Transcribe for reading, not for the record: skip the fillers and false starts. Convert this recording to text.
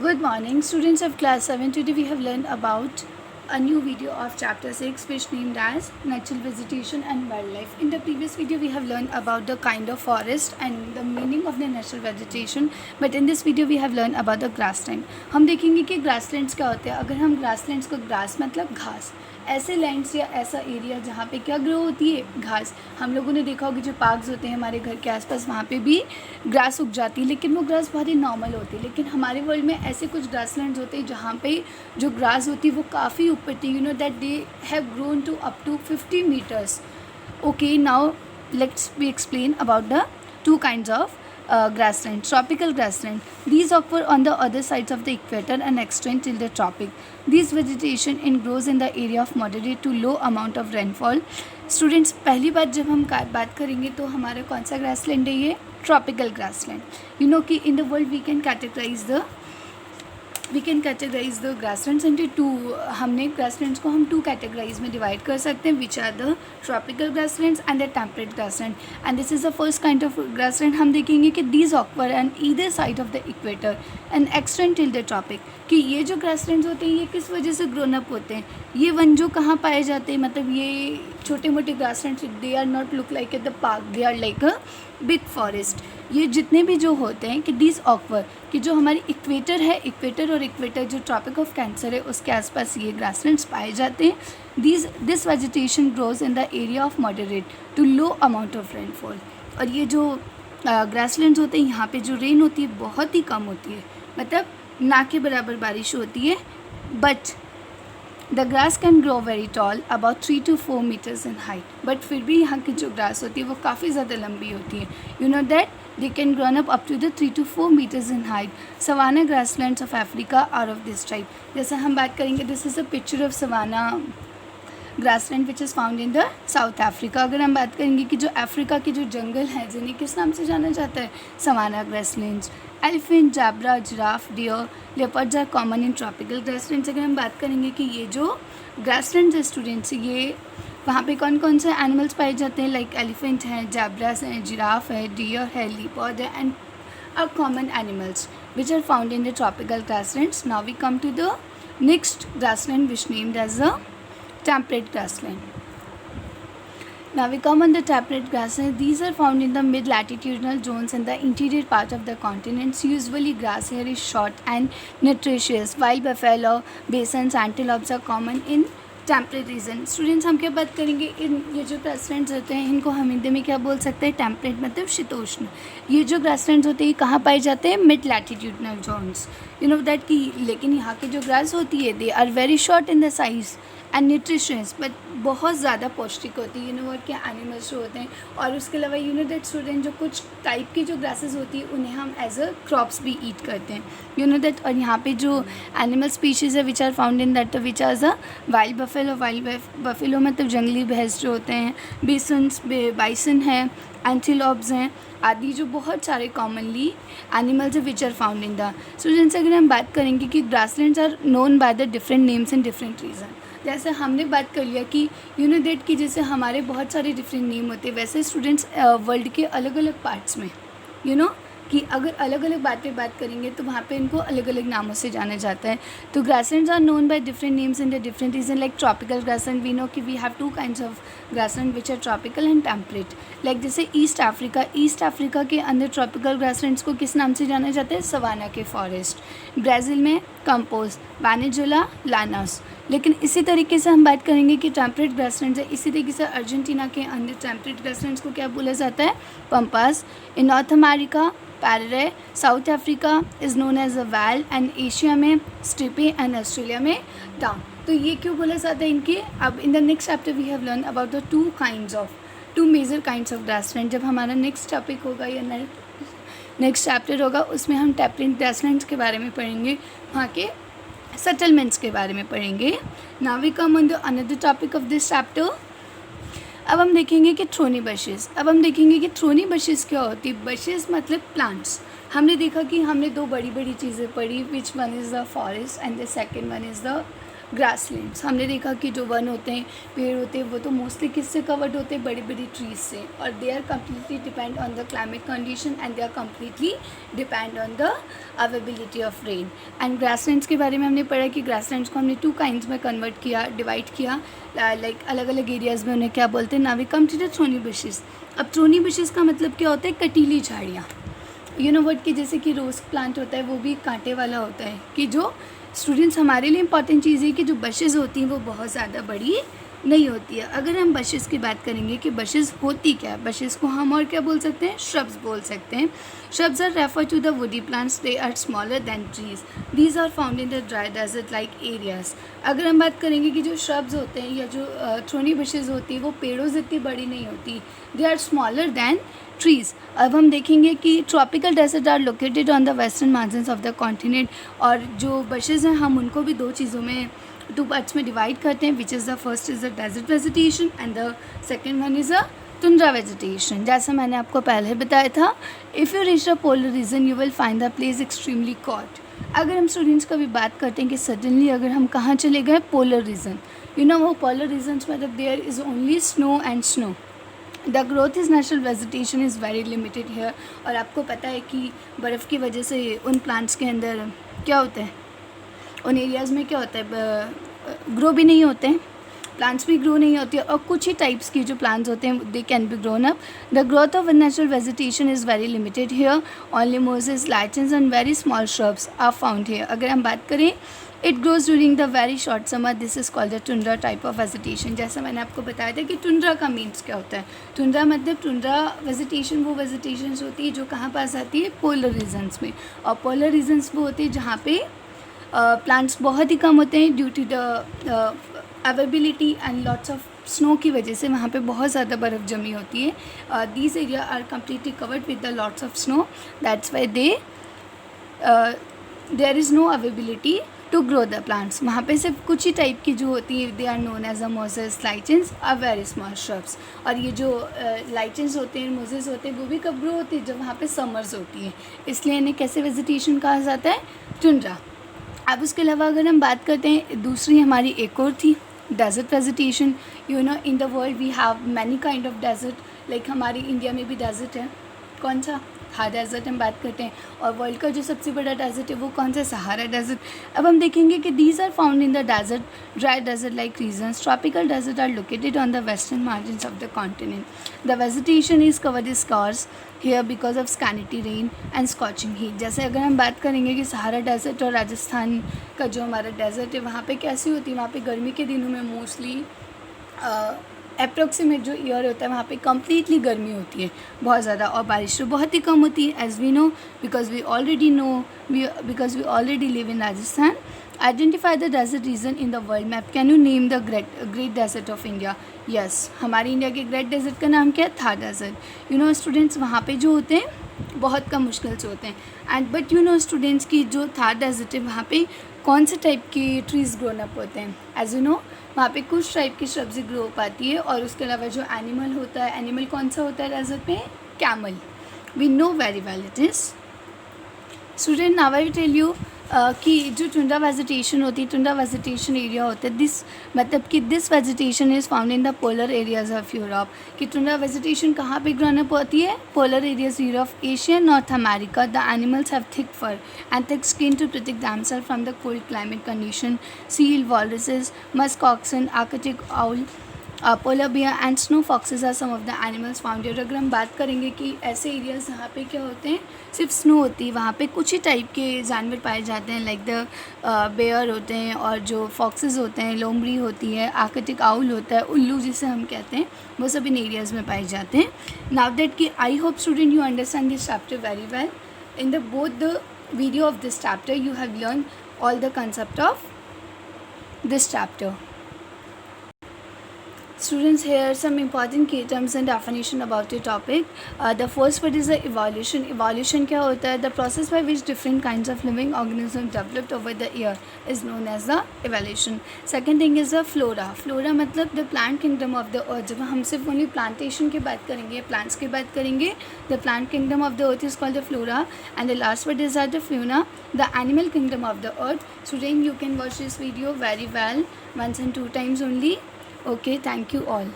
Good morning, students of class 7. Today we have learned about a new video of chapter 6 which named as Natural Vegetation and Wildlife. In the previous video we have learned about the kind of forest and the meaning of the natural vegetation, but in this video we have learned about the grassland. हम देखेंगे कि grasslands क्या होते हैं. अगर हम grasslands को grass मतलब घास, ऐसे लैंड्स या ऐसा एरिया जहाँ पे क्या ग्रो होती है घास. हम लोगों ने देखा होगा जो पार्क्स होते हैं हमारे घर के आसपास वहाँ पे भी ग्रास उग जाती है, लेकिन वो ग्रास बहुत ही नॉर्मल होती है. लेकिन हमारे वर्ल्ड में ऐसे कुछ ग्रासलैंड्स होते हैं जहाँ पे जो ग्रास होती है वो काफ़ी ऊपर थी. You know that they have grown to up to 50 meters. Okay, now let's be explain about the two kinds of grassland. Tropical grassland. These occur on the other sides of the equator and extend till the tropic. This vegetation grows in the area of moderate to low amount of rainfall. Students, पहली बात जब हम बात करेंगे तो हमारा कौन सा ग्रासलैंड है? ये ट्रॉपिकल ग्रासलैंड. यू नो कि in the world we can categorise the grasslands into two. हमने ग्रासलैंड्स को हम टू कैटेगराइज में डिवाइड कर सकते हैं, which are the tropical grasslands and the temperate grassland. And this is the first kind of grassland. हम देखेंगे कि these occur and either side of the equator and extend till the tropic. कि ये जो grasslands होते हैं ये किस वजह से ग्रोन अप होते हैं? ये वन जो कहाँ पाए जाते हैं, मतलब ये छोटे मोटे grasslands, they are not look like at the park, they are like a big forest. ये जितने भी जो होते हैं कि दिस ऑक्वर कि जो हमारी इक्वेटर है, इक्वेटर और इक्वेटर जो ट्रॉपिक ऑफ कैंसर है उसके आसपास ये ग्रासलैंड्स पाए जाते हैं. This vegetation grows in the area of moderate to low amount of rainfall. और ये जो ग्रासलैंड्स होते हैं यहाँ पे जो रेन होती है बहुत ही कम होती है, मतलब ना के बराबर बारिश होती है. But the grass can grow very tall, about 3 to 4 meters in height. But फिर भी यहाँ की जो ग्रास होती है वो काफ़ी ज़्यादा लंबी होती है. You know that they can grow up to the 3 to 4 meters in height. Savanna grasslands of Africa are of this type. जैसे हम बात करेंगे, this is a picture of savanna grassland which is found in the South Africa. अगर हम बात करेंगे कि जो अफ्रीका के जो जंगल हैं जिन्हें किस नाम से जाना जाता है? Savanna grasslands. Elephant, zebra, giraffe, deer, leopards are common in tropical grasslands. अगर हम बात करेंगे कि ये जो ग्रासलैंड्स है स्टूडेंट्स, ये वहाँ पे कौन कौन से एनिमल्स पाए जाते हैं? लाइक एलिफेंट हैं, जाबरास हैं, जिराफ है, डियर है, लेपर्ड है, and are common animals which are found in the tropical grasslands. Now we come to the next grassland which named as a temperate grassland. Now we come on the temperate grassland. These are found in the mid-latitudinal zones in the interior part of the continents. Usually grass here is short and nutritious. Wild buffalo, basins, antelopes are common in temperate region. Students, हम क्या बात करेंगे? इन ये जो grasslands होते हैं इनको हम हिंदी में क्या बोल सकते हैं? टेम्परेट मतलब शीतोष्ण. ये जो ग्रासलैंड्स होते हैं कहाँ पाए जाते हैं? Mid latitudinal zones. You know that कि लेकिन यहाँ की जो ग्रास होती है they are very short in the size and nutritions, but बहुत ज़्यादा पौष्टिक होती है. यू नो वर्ड के एनिमल्स जो होते हैं. और उसके अलावा यू नो दैट स्टूडेंट जो कुछ टाइप की जो ग्रासेस होती है उन्हें हम एज अ क्रॉप्स भी ईट करते हैं. You know that. और यहाँ पे जो एनिमल स्पीशीज़ है which are found in that which are the wild buffalo. Wild buffalo मतलब जंगली भैंस जो होते हैं. बाइसन है, एंटीलोप्स हैं आदि जो बहुत सारे कॉमनली एनिमल्स है which are found in the. Students, अगर हम बात करेंगे कि grasslands are known by the different names in different region. जैसे हमने बात कर लिया कि यू नो दैट कि जैसे हमारे बहुत सारे डिफरेंट नेम होते हैं, वैसे स्टूडेंट्स वर्ल्ड के अलग अलग पार्ट्स में यू नो कि अगर अलग अलग बात करेंगे तो वहाँ पे इनको अलग अलग नामों से जाना जाता है. तो grasslands are known by different names in the different region. Like tropical grassland, we know कि we have two kinds of grassland which are tropical and temperate. Like जैसे ईस्ट अफ्रीका के अंदर ट्रॉपिकल ग्रासलैंड्स को किस नाम से जाना जाता है? सवाना के फॉरेस्ट. ब्राज़ील में कंपोज, वेनेजुला लानास. लेकिन इसी तरीके से हम बात करेंगे कि टेम्परेट ग्रासलैंड्स है. इसी तरीके से अर्जेंटीना के अंदर टेम्परेट ग्रासलैंड्स को क्या बोला जाता है? Pampas. In North America prairie, South Africa is known as a veld, and Asia में स्टिपे, एंड ऑस्ट्रेलिया में डाउन. तो ये क्यों बोला जाता है इनके? अब in the next chapter we have learn about the two major kinds of grassland. जब हमारा नेक्स्ट टॉपिक होगा या नेक्स्ट चैप्टर होगा उसमें हम टेम्परेट ग्रासलैंड्स के बारे में पढ़ेंगे, वहाँ के सेटलमेंट्स के बारे में पढ़ेंगे. Now we come on the another topic of this chapter. अब हम देखेंगे कि थ्रोनी बशेस. थ्रोनी बशेस क्या होती है? बशेस मतलब प्लांट्स. हमने देखा कि हमने दो बड़ी बड़ी चीज़ें पढ़ी, which one is the forest and the second one is the grasslands, हमने देखा कि जो वन होते हैं, पेड़ होते हैं, वो तो मोस्टली किससे कवर्ड होते हैं, बड़ी बड़ी ट्रीज से, और they are completely depend on the climate condition and they are completely depend on the availability of rain. And grasslands के बारे में हमने पढ़ा कि ग्रासलैंड्स को हमने 2 काइंड्स में कन्वर्ट किया, डिवाइड किया, लाइक अलग अलग एरियाज़ में उन्हें क्या बोलते हैं। Now we come to the thorny bushes. अब थ्रोनी बुशेस का मतलब क्या होता है, कटीली झाड़ियाँ, यू नो व्हाट, कि जैसे कि रोज़ प्लांट होता है वो भी कांटे वाला होता है, कि जो स्टूडेंट्स हमारे लिए इंपॉर्टेंट चीज़ है कि जो बशेज़ होती हैं वो बहुत ज़्यादा बड़ी नहीं होती है। अगर हम बशेज़ की बात करेंगे कि बशेज़ होती क्या है, बशेज़ को हम और क्या बोल सकते हैं, श्रब्स बोल सकते हैं। Shrubs are refer to the woody plants, they are smaller than trees, these are found in the dry desert like areas. अगर हम बात करेंगे कि जो श्रब्स होते हैं या जो थ्रोनी बशेज़ होती है वो पेड़ों जितनी बड़ी नहीं होती, they are smaller than trees. अब हम देखेंगे कि tropical desert are located on the western margins of the continent, और जो बशेज़ हैं हम उनको भी 2 चीज़ों में, 2 पार्ट्स में डिवाइड करते हैं, which is the first is the desert vegetation and the second one is a tundra vegetation. जैसा मैंने आपको पहले बताया था, if you reach the polar region you will find the place extremely cold. अगर हम स्टूडेंट्स का भी बात करते हैं कि सडनली अगर हम कहाँ चले गए, पोलर रीजन, यू नो वो पोलर रीजन्स मतलब there is only snow and snow, the growth is natural vegetation is very limited here. और आपको पता है कि बर्फ़ की वजह से उन प्लांट्स के अंदर क्या होता है, उन एरियाज़ में क्या होता है, ग्रो भी नहीं होते हैं, प्लांट्स भी ग्रो नहीं होती है, और कुछ ही टाइप्स की जो प्लांट्स होते हैं they can be grown up. The growth of natural vegetation is very limited here, only mosses, lichens and very small shrubs are found here. अगर हम बात करें, it grows during the very short summer, this is called the tundra type of vegetation. जैसा मैंने आपको बताया था कि टुंड्रा का मीन्स क्या होता है, टुंड्रा मतलब टुंड्रा वेजिटेशन वो वेजिटेशन होती है जो कहाँ पास आती है, पोलर रीजन्स में, और पोलर रीजन्स वो होते हैं जहाँ पे प्लांट्स बहुत ही कम होते हैं due to the availability and lots of snow की वजह से वहाँ पे बहुत ज़्यादा बर्फ़ जमी होती है। These area are completely covered with the lots of snow, that's why there is no availability to grow the plants. वहाँ पे सिर्फ कुछ ही टाइप की जो होती है, they are known as a mosses, lichens, are very small shrubs. और ये जो लाइचन्स होते हैं, मोजेस होते हैं, वो भी कब ग्रो होती है, जब वहाँ पे समर्स होती है, इसलिए इन्हें कैसे वेजिटेशन कहा जाता है, टुंड्रा। अब उसके अलावा अगर हम बात करते हैं, दूसरी हमारी एक और थी desert vegetation. You know in the world we have many kind of desert, like हमारी इंडिया में भी डेजर्ट है, कौन सा, थार डेजर्ट हम बात करते हैं, और वर्ल्ड का जो सबसे बड़ा डेजर्ट है वो कौन सा, सहारा डेजर्ट। अब हम देखेंगे कि these are found in the desert, dry desert like regions. Tropical desert are located on the western margins of the continent. The vegetation is covered is scarce here because of scanty rain and scorching heat. जैसे अगर हम बात करेंगे कि Sahara desert और राजस्थान का जो हमारा डेजर्ट है वहाँ पे कैसी होती है, वहाँ पे गर्मी के दिनों में मोस्टली अप्रोक्सीमेट जो ईयर होता है वहाँ पे कम्प्लीटली गर्मी होती है बहुत ज़्यादा, और बारिश तो बहुत ही कम होती है, as we know, because we already live in Rajasthan. Identify the desert region in the world map, can you name the great desert of India. Yes, हमारे इंडिया के ग्रेट डेजर्ट का नाम क्या है, Thar desert. You know students, वहाँ पे जो होते हैं बहुत कम मुश्किल से होते हैं, and but you know students की जो थार डेजर्ट है वहाँ पे कौन से टाइप के ट्रीज़ ग्रोन अप होते हैं, एज यू नो वहाँ पे कुछ टाइप की सब्ज़ी ग्रो हो पाती है। और उसके अलावा जो एनिमल होता है, एनिमल कौन सा होता है डेजर्ट में, camel, we know very well it is. Student, now I will tell you कि जो टुंड्रा वेजिटेशन होती है, टुंड्रा वेजिटेशन एरिया होता है, दिस मतलब कि this vegetation is found in the polar areas of Europe. कि टुंड्रा वेजिटेशन कहाँ पे ग्रोन अप होती है, polar areas Europe, Asia, North America. The animals have thick fur and thick skin to protect themselves from the cold climate condition. Seal, walruses, musk oxen, Arctic owl, polar bear and snow foxes are some of the animals found here. अगर हम बात करेंगे कि ऐसे areas जहाँ पे क्या होते हैं, सिर्फ स्नो होती है, वहाँ पे कुछ ही टाइप के जानवर पाए जाते हैं, लाइक द बेयर होते हैं, और जो फॉक्सेस होते हैं, लोमड़ी होती है, आर्कटिक आउल होता है, उल्लू जिसे हम कहते हैं, वो सब इन एरियाज़ में पाए जाते हैं। नाउ दैट कि I hope student you understand this chapter very well. In the both the video of this chapter you have learned all the concept of this chapter. students, here are some important key terms and definition about your topic. The first word is the evolution. Evolution क्या होता है? The process by which different kinds of living organisms developed over the year is known as the evolution. Second thing is the flora. Flora मतलब the plant kingdom of the earth. जब हम सिर्फ only plantation की बात करेंगे, plants की बात करेंगे, the plant kingdom of the earth is called the flora. And the last word is the fauna, the animal kingdom of the earth. Student, you can watch this video very well once and 2 times only. Okay, thank you all.